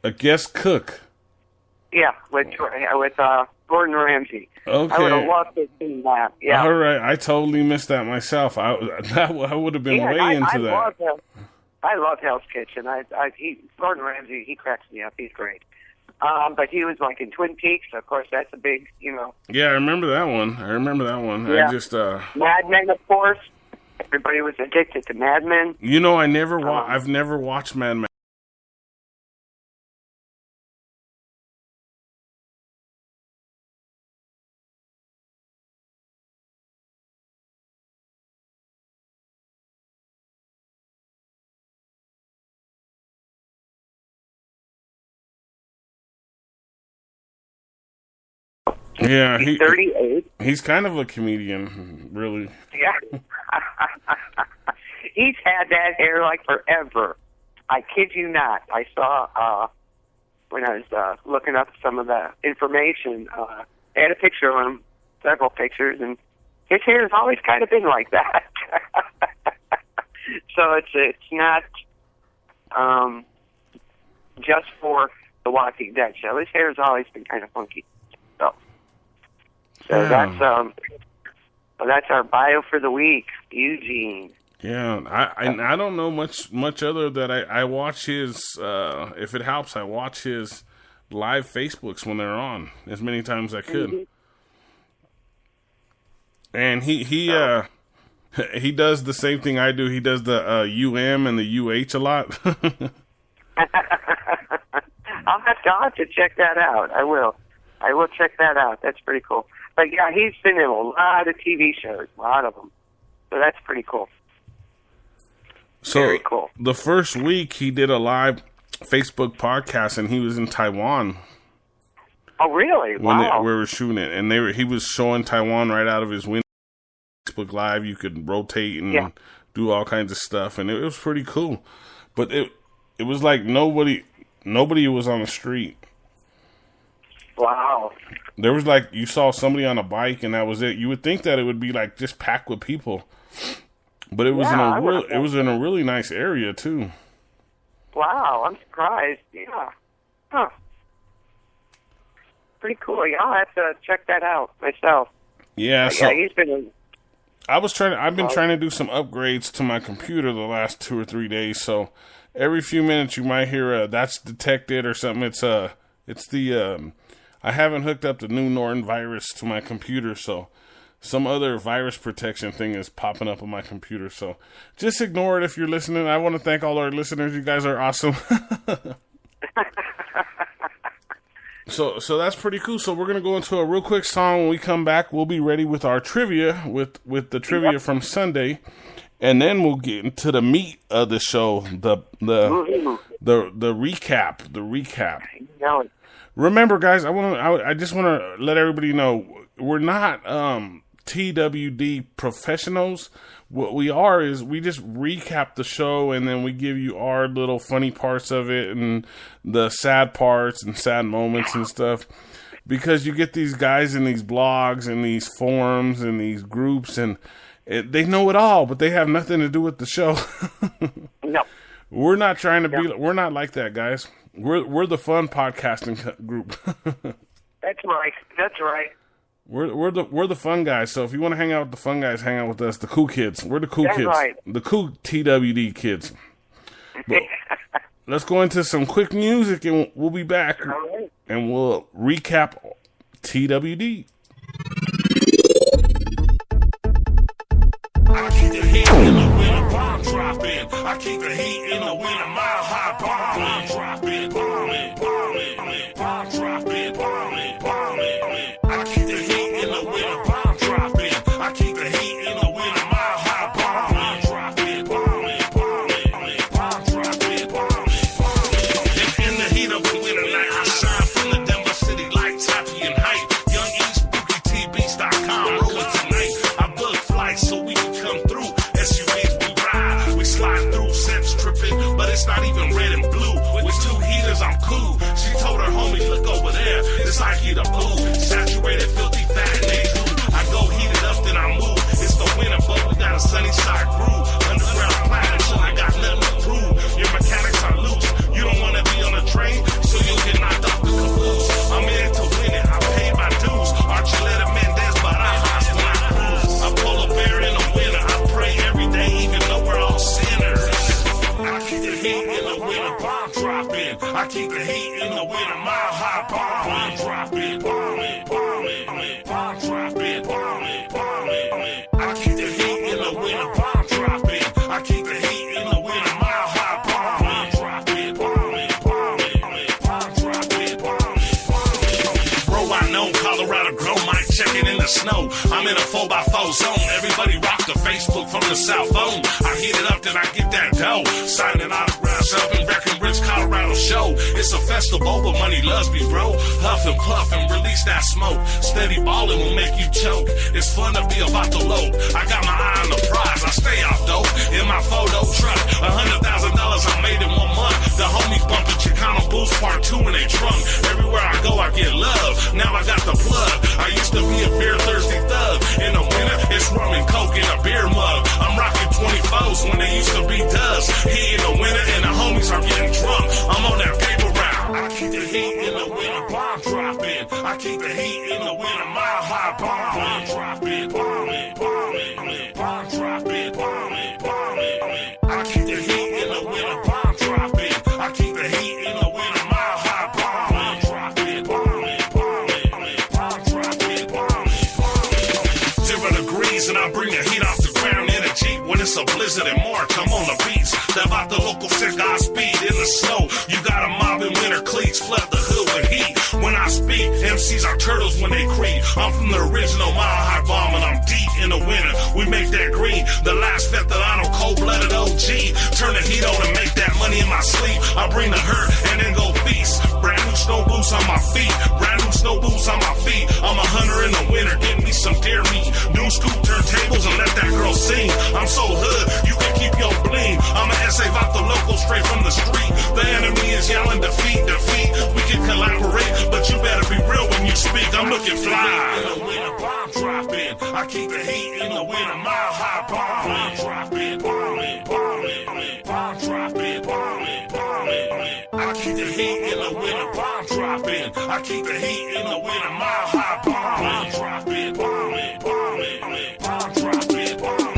A guest cook. Yeah, with Gordon Ramsay. Okay. I would have loved to see that. Yeah. All right, I totally missed that myself. I would have been way into that. I love Hell's Kitchen. Gordon Ramsay, he cracks me up. He's great. But he was like in Twin Peaks. Of course, that's a big, Yeah, I remember that one. Yeah. I just Mad Men, of course. Everybody was addicted to Mad Men. I've never watched Mad Men. Yeah, he's 38. He's kind of a comedian, really. Yeah. He's had that hair like forever. I kid you not. I saw, when I was looking up some of the information, they had a picture of him, several pictures, and his hair has always kind of been like that. So it's not just for the Walking Dead show. His hair has always been kind of funky. So yeah. That's our bio for the week, Eugene. Yeah, I don't know much other that I watch his. If it helps, I watch his live Facebooks when they're on as many times as I could. Mm-hmm. And he does the same thing I do. He does the UM and the UH a lot. I'll have to check that out. I will check that out. That's pretty cool. But yeah, he's been in a lot of TV shows, a lot of them. So that's pretty cool. So very cool. The first week he did a live Facebook podcast, and he was in Taiwan. Oh, really? Wow. When we were shooting it, and he was showing Taiwan right out of his window. Facebook Live, you could rotate and do all kinds of stuff, and it was pretty cool. But it was like nobody was on the street. Wow. There was like, you saw somebody on a bike and that was it. You would think that it would be like just packed with people. But it was in a really nice area too. Wow, I'm surprised. Yeah. Huh. Pretty cool. Yeah, I'll have to check that out myself. Yeah, he's been I've been trying to do some upgrades to my computer the last 2 or 3 days, so every few minutes you might hear that's detected or something. It's the I haven't hooked up the new Norton virus to my computer, so some other virus protection thing is popping up on my computer. So just ignore it if you're listening. I want to thank all our listeners. You guys are awesome. So that's pretty cool. So we're going to go into a real quick song. When we come back, we'll be ready with our trivia, with the trivia from Sunday. And then we'll get into the meat of the show, the recap. The recap. Remember, guys, I just want to let everybody know we're not TWD professionals. What we are is we just recap the show, and then we give you our little funny parts of it and the sad parts and sad moments and stuff. Because you get these guys in these blogs and these forums and these groups, and they know it all, but they have nothing to do with the show. No. We're not trying to be. We're not like that, guys. We're the fun podcasting group. That's right. That's right. We're the fun guys. So if you want to hang out with the fun guys, hang out with us, the cool kids. We're the cool kids. Right. The cool TWD kids. But let's go into some quick music, and we'll be back, and we'll recap TWD. I keep the heat in the winter, bomb dropping. I keep the heat in the winter, mile high bombing, dropping, bombing, bomb dropping, bombing. I keep the heat in the winter, bomb dropping. I keep the heat in the winter, mile high bombing, dropping, bomb dropping, bombing. In the heat of the winter night, I shine from the Denver city lights, happy and hype. Young East, BookieTBeats.com, rolling tonight. I book flights so we can come through. SUVs we ride, we slide through, sets tripping, but it's not even red and blue. With 2 heaters, I'm cool. She told her homies, look over there, this like heat of blue. Saturated, filthy, fat, and they do. I go heat it up, then I move. It's the winter, but we got a sunny side groove. Underground planet, so I got nothing to prove. Your mechanics are loose. You don't want to be on a train, so I keep the heat in the winter, mile high bomb dropping, bombing, bombing, bomb dropping, bombing, bombing. I keep the heat in the winter, bomb dropping. I keep the heat in the winter, mile high bomb dropping, bombing, bombing, bomb dropping, bombing. Bro, I know Colorado grow mic checking in the snow. I'm in a 4x4 zone. Everybody rock the Facebook from the South Zone. I heat it up, then I get that dough. Signing autographs up in Breckenridge, Colorado show. It's a festival, but money loves me, bro. Huff and puff and release that smoke. Steady ballin' will make you choke. It's fun to be about to low. I got my eye on the prize. I stay off dope in my photo truck. $100,000 I made in 1 month. The homies bumpin' Chicano Boost Part 2 in they trunk. Everywhere I go, I get love. Now I got the plug. I used to be a beer thirsty thug. In the winter, it's rum and coke in a beer mug. I'm rocking 24s when they used to be dubs. Here in the winter and the homies are getting drunk. I'm on that paper route. I keep the heat in the winter, bomb dropping. I keep the heat in the winter, mile high bomb dropping, bombing, bombing, bomb dropping, bombing, bombing. I keep the heat in the winter, bomb dropping. I keep the heat in the winter, mile high bomb dropping, bombing, bombing, bomb dropping, bombing, bombing. 0 degrees and I bring the heat off the ground in a Jeep when it's a blizzard in March. I'm on the beach. Step out the local sick speed in the snow. You got a mob in winter cleats, flood the hood with heat. When I speak, MCs are turtles when they creep. I'm from the original Mile High Bomb and I'm deep in the winter. We make that green, the last Veterano, cold-blooded OG. Turn the heat on and make that money in my sleep. I bring the hurt and then go feast. Brand new snow boots on my feet. Brand new snow boots on my feet. I'm a hunter in the winter, get me some deer meat. New scoop turntables and let that girl sing. I'm so hood, you can keep your bling. I'm an essay about the local straight from the street. The enemy is yelling defeat, defeat. We can collaborate, but you better be real when you speak. I'm looking fly. In the winter, bomb dropping. I keep the heat in the winter, mile high bomb dropping, bombing, bombing, bomb dropping, bombing, bombing. I keep the heat in the winter, bomb dropping. I keep the heat in the winter, mile high bomb dropping, bombing, bombing, bomb dropping, bombing.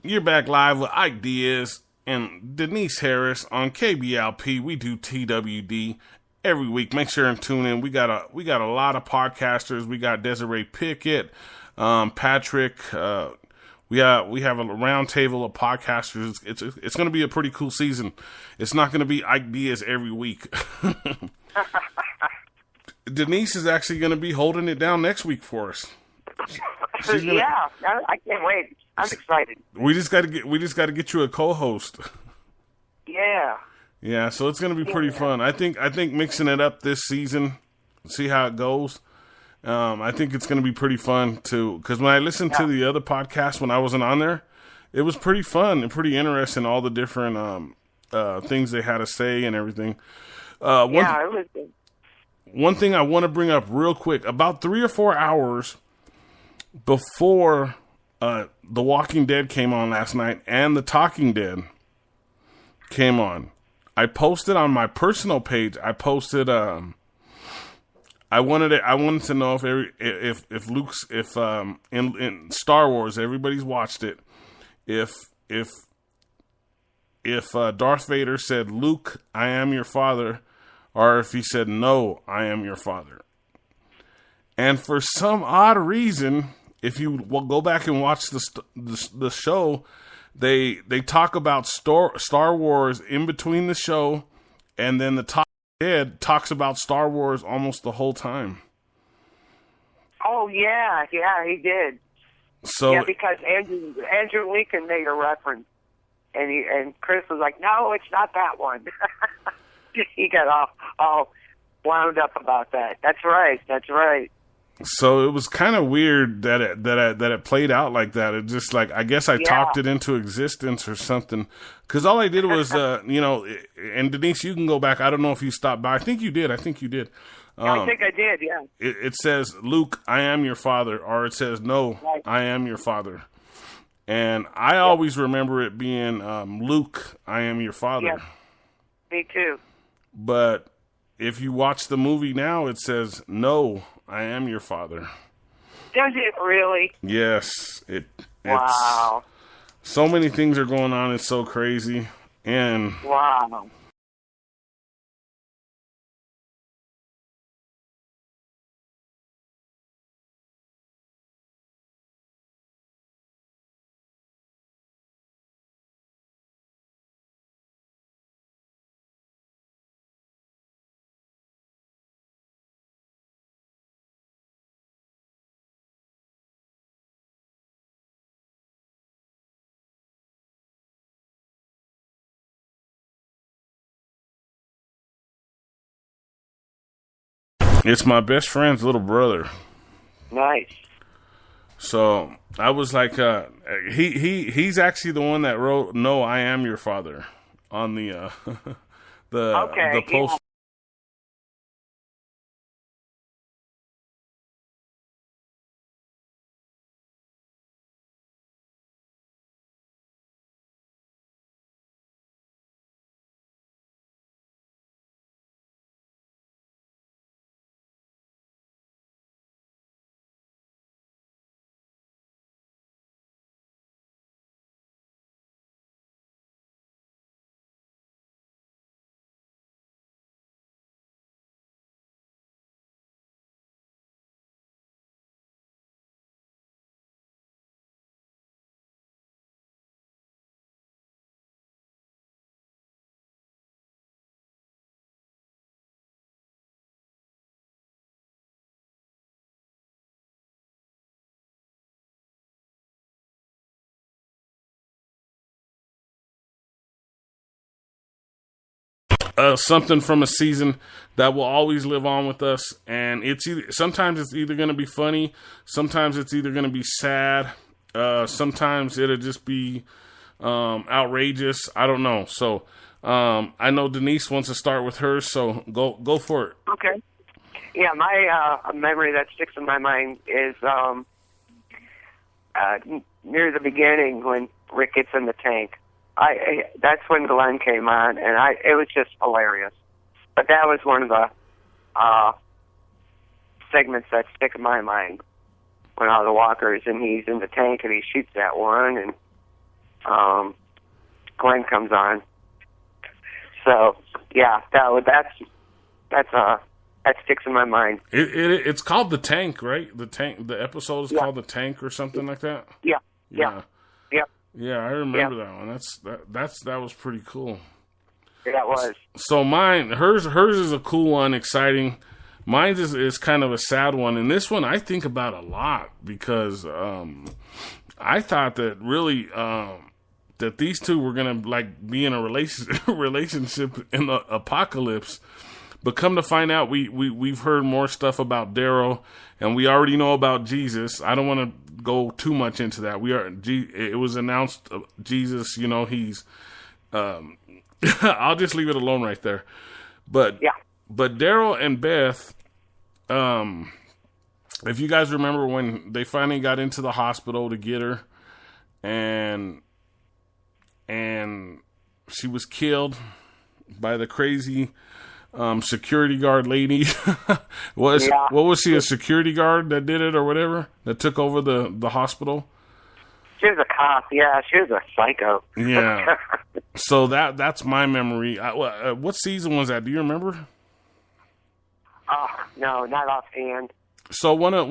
You're back live with Ike Diaz and Denise Harris on KBLP. We do TWD every week. Make sure and tune in. We got a lot of podcasters. We got Desiree Pickett, Patrick. We have a round table of podcasters. It's going to be a pretty cool season. It's not going to be Ike Diaz every week. Denise is actually going to be holding it down next week for us. Yeah, I can't wait. I'm excited. We just got to get you a co-host. Yeah. Yeah, so it's going to be pretty fun. I think mixing it up this season, see how it goes. I think it's going to be pretty fun too. Because when I listened to the other podcast when I wasn't on there, it was pretty fun and pretty interesting. All the different things they had to say and everything. It was good. One thing I want to bring up real quick: about 3 or 4 hours before The Walking Dead came on last night and The Talking Dead came on, I posted on my personal page. I posted. I wanted to know if Luke's in Star Wars, everybody's watched it. If Darth Vader said, "Luke, I am your father," or if he said, "No, I am your father." And for some odd reason, if you will go back and watch the show, they talk about Star Wars in between the show, and then the Talking Dead talks about Star Wars almost the whole time. Oh yeah, he did. So because Andrew Lincoln made a reference, and Chris was like, "No, it's not that one." He got all wound up about that. That's right. So it was kind of weird that it played out like that. It just like, I guess I talked it into existence or something. Because all I did was, and Denise, you can go back. I don't know if you stopped by. I think you did. I think I did, yeah. It says, "Luke, I am your father," or it says, "No, I am your father." And I always remember it being, "Luke, I am your father." Yeah. Me too. But if you watch the movie now, it says, "No, I am your father." Does it really? Yes. Wow. So many things are going on. It's so crazy. And wow. it's my best friend's little brother. Nice. So I was like, he's actually the one that wrote "No, I Am Your Father" on the the post. Something from a season that will always live on with us, and sometimes it's either going to be funny, sometimes it's either going to be sad, sometimes it'll just be outrageous. I don't know. So I know Denise wants to start with hers, so go for it. Okay. Yeah, my memory that sticks in my mind is near the beginning when Rick gets in the tank. That's when Glenn came on, and it was just hilarious. But that was one of the segments that stick in my mind when all the walkers and he's in the tank and he shoots that one, and Glenn comes on. So yeah, that sticks in my mind. It's called The Tank, right? The Tank. The episode is called The Tank or something like that. Yeah. Yeah, I remember that one. That was pretty cool. Yeah, it was. So hers is a cool one, exciting. Mine is kind of a sad one, and this one I think about a lot because I thought that really that these two were gonna like be in a relationship in the apocalypse. But come to find out, we've heard more stuff about Daryl, and we already know about Jesus. I don't want to go too much into that. It was announced Jesus. You know, he's. I'll just leave it alone right there. But Daryl and Beth, if you guys remember when they finally got into the hospital to get her, and she was killed by the crazy security guard lady. What was she, a security guard that did it or whatever, that took over the hospital? She was a cop. Yeah, she was a psycho. Yeah. So that's my memory. What season was that? Do you remember? Oh no, not offhand. So one of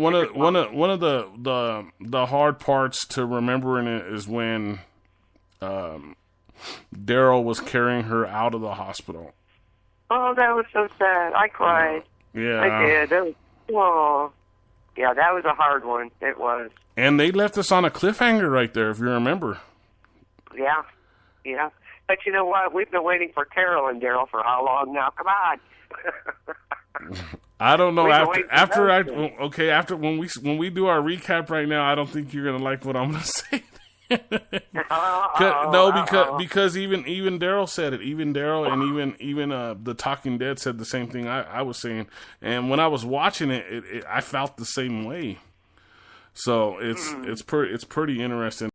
the hard parts to remember in it is when Daryl was carrying her out of the hospital. Oh, that was so sad. I cried. Yeah. I did. Yeah, that was a hard one. It was. And they left us on a cliffhanger right there, if you remember. Yeah. But you know what? We've been waiting for Carol and Daryl for how long now? Come on. I don't know. After when we do our recap right now, I don't think you're gonna like what I'm gonna say. Because even Daryl said it. Even Daryl and even the Talking Dead said the same thing I was saying. And when I was watching it, I felt the same way. So it's pretty interesting.